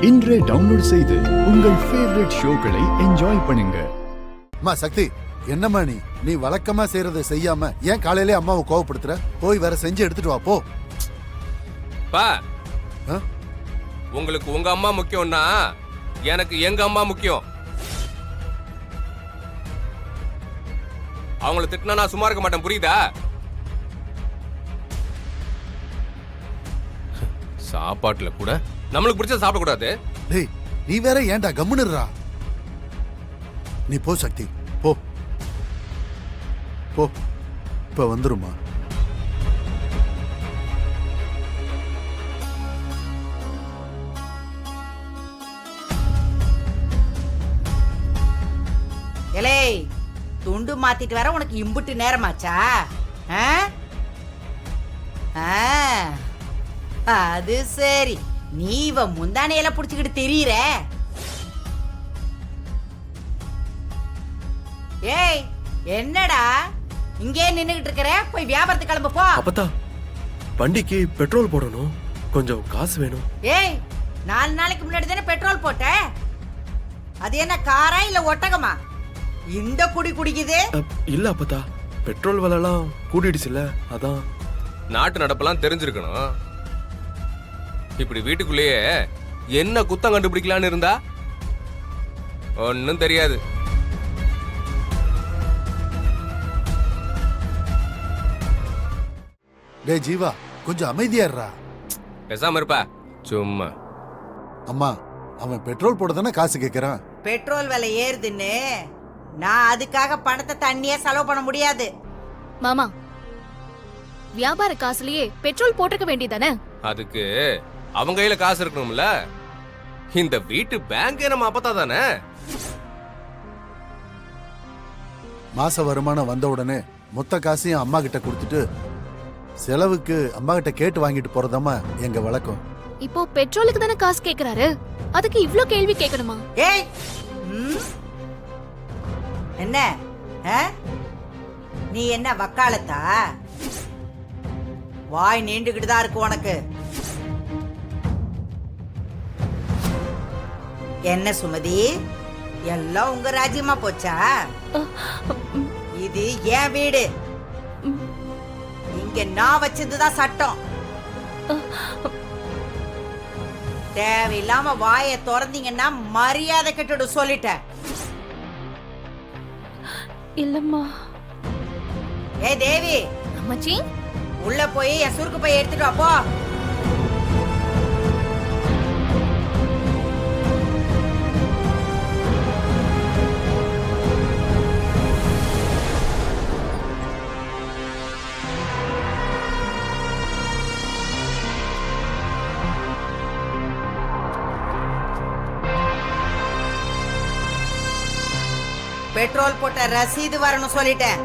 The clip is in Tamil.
இன்றே டவுன்லோட் செய்து உங்கள் ஃபேவரட் ஷோக்களை என்ஜாய் பண்ணுங்க. அம்மா சக்தி, என்னம்மா நீ வழக்கமா செய்யறதை செய்யாம ஏன் காலையிலே அம்மாவை கோவப்படுத்துற? போய் வேற செஞ்சு எடுத்துட்டு வா போ. பா, உங்களுக்கு உங்க அம்மா முக்கியம்னா எனக்கு எங்க அம்மா முக்கியம். அவங்கள திட்டினா நான் சும்மா இருக்க மாட்டேன், புரியுதா? சாப்பாட்டுல கூட நம்மளுக்கு பிடிச்ச சாப்பிடக்கூடாது. டேய், நீ வேற ஏன்டா கம்முனுறா? நீ போ சக்தி, போ போ, இப்ப வந்துருமா. எலே, துண்டு மாத்திட்டு வர உனக்கு இம்புட்டு நேரமாச்சா? அது சரி, நீ இவ முந்தானையில புடிச்சுக்கிட்டு தெரியற. ஏய், என்னடா இங்கே நின்னுகிட்டு இருக்கற? போய் வியாபாரத்துக்கு கிளம்பு போ. அப்பதா, வண்டிக்கு பெட்ரோல் போடணும், கொஞ்சம் காசு வேணும். ஏய், 4 நாளைக்கு முன்னாடி தானே பெட்ரோல் போட்ட. அது என்ன காரா இல்ல ஒட்டகமா இந்த குடி குடிக்குது? இல்ல அப்பதா, பெட்ரோல் விலைலாம் கூடிடுச்சுல, அதான். நாட்டு நடப்பெல்லாம் தெரிஞ்சிருக்கணும். இப்படி வீட்டுக்குள்ளேயே என்ன குத்தம் கண்டுபிடிக்கலான்னு இருந்தா ஒன்னும் தெரியாது. டேய் ஜீவா, கொஞ்சம் அமைதியாடுறா. பேசாம இருப்பா சும்மா. அம்மா, அவன் பெட்ரோல் போட தானே காசு கேட்கறான். பெட்ரோல் விலை ஏறுதுன்னு நான் அதுக்காக பணத்தை தண்ணியே செலவு பண்ண முடியாது. மாமா, வியாபார காசுலயே பெட்ரோல் போட்டுக்க வேண்டியதானே? அதுக்கு அவங்க கையில காசு இருக்கணும்ல. இந்த வீட்டு பேங்க் நம்ம அப்பத்தா தானே. மாச வருமானம் வந்த உடனே மொத்த காசையும் அம்மா கிட்ட கொடுத்துட்டு செலவுக்கு அம்மா கிட்ட கேட்டு வாங்கிட்டு போறதாமா எங்க வழக்கம். இப்போ பெட்ரோலுக்கு தானே காசு கேக்குறாரு, அதுக்கு இவ்ளோ கேள்வி கேட்கணுமா? ஏய், என்ன நீ என்ன வக்காலத்தா? வாய் நீண்டுகிட்டு தான் இருக்கு உனக்கு. என்ன சுமதி, எல்லாம் உங்க ராஜ்யமா போச்சா? இது என் வீடு, இங்க நான் வச்சதுதான் சட்டம். தேவையில்லாம வாயை திறந்தீங்கன்னா மரியாதை கெட்டுடு சொல்லிட்டேன். இல்லம்மா. ஏ தேவி, அம்மாச்சி, உள்ள போய் என் சுருக்கு போய் எடுத்துட்டு வா போ. பெட்ரோல் போட்ட ரசீது வரணும் சொல்லிட்டேன்.